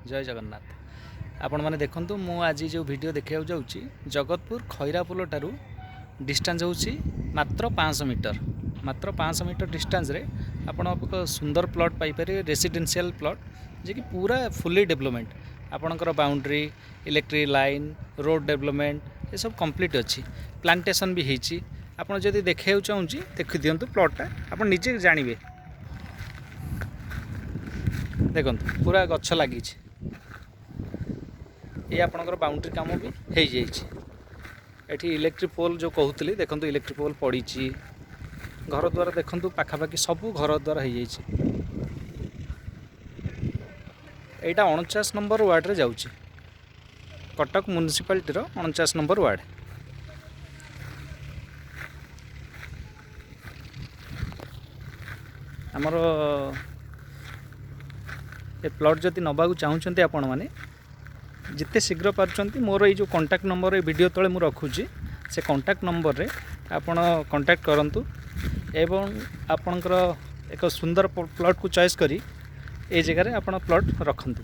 जय जगन्नाथ। आपण मैंने देखु मु आज जो वीडियो देखा जाऊँगी जगतपुर खैरापोल ठारू डिस्टेंस होची मात्र 500 मीटर। मात्र 500 मीटर डिस्टेंस रे आपण एक सुंदर प्लॉट पाइपर रेसिडेंशियल प्लॉट जे कि पूरा फुली डेवलपमेंट आपणकर boundary electric line road development ये सब कंप्लीट अच्छी प्लांटेशन भी होती। आपड़ जदि देखा चाहूँगी देखी दिंतु प्लॉटा आप निजे जानवे। देखो पूरा गछ लगी ये आपणकर बाउंड्री काम भी हो जाइए। इलेक्ट्रिक पोल जो कहते देखो इलेक्ट्रिक पोल पड़ी घर द्वार देखु पाखापाखि सबू घर द्वार हो जाइए। यहाँ 49 नंबर वार्ड रे जाऊँगी कटक म्युनिसिपालिटी 49 नंबर वार्ड। आमर ए प्लॉट जदि नवा चाहूँगी आपण मैंने जिते शीघ्र पार्टी मोर ये जो कांटेक्ट नंबर वीडियो तले मुझे रखुची से कांटेक्ट नंबर रे आपण कांटेक्ट करंतु एवं आपणकर एक सुंदर प्लॉट को चॉइस करी ए जगह आपण प्लॉट रखंतु।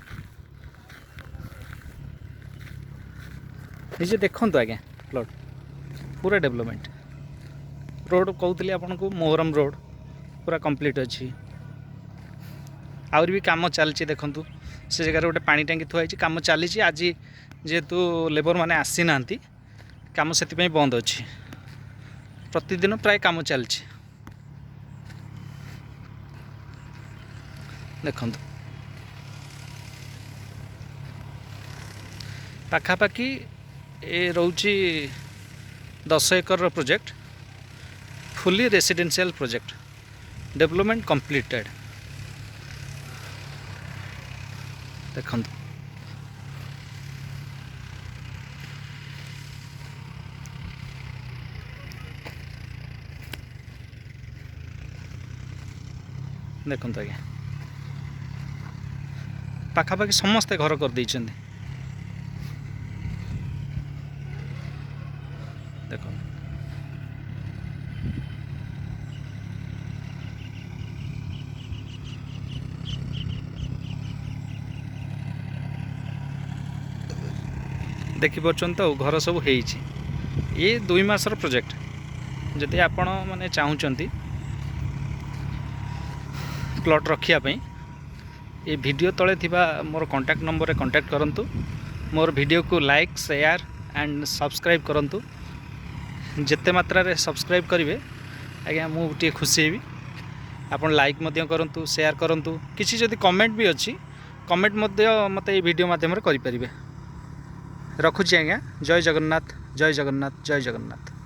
निजे देखंतु आज्ञा प्लॉट पूरा डेवलपमेंट रोड कहते आपन को मोहरम रोड पूरा कंप्लीट अच्छी आउरी भी काम चलती। देखंतु से जगह गोटे पानी टांकी थुआई काम चली आज जेहेतु लेबर माने आसी ना काम से बंद अच्छी प्रतिदिन प्राय काम चलती। देखंतु पाखापाखि ए रोची 10 acre project fully residential project development completed. देखंतु देखंतु आज्ञा पाखापाखि समस्ते घर कर देइछन्ति। देखो देखी पार्छन तो घर सब होइछि ये 2 मासर प्रोजेक्ट। जदि आपण माने चाहूचंती प्लॉट रखिया पई ये वीडियो तले थिबा मोर कांटेक्ट नंबर रे कांटेक्ट करंतु। मोर वीडियो को लाइक शेयर एंड सब्सक्राइब करंतु। जिते मात्रा रे सब्सक्राइब करेंगे आज्ञा मुझे खुशी हेबी। आपन लाइक मध्य करंतु शेयर करंतु किसी जदि कमेंट भी अच्छी कमेंट मध्य मते ये वीडियो माध्यम रे करि परिबे। रखुची आज्ञा जय जगन्नाथ जय जगन्नाथ जय जगन्नाथ।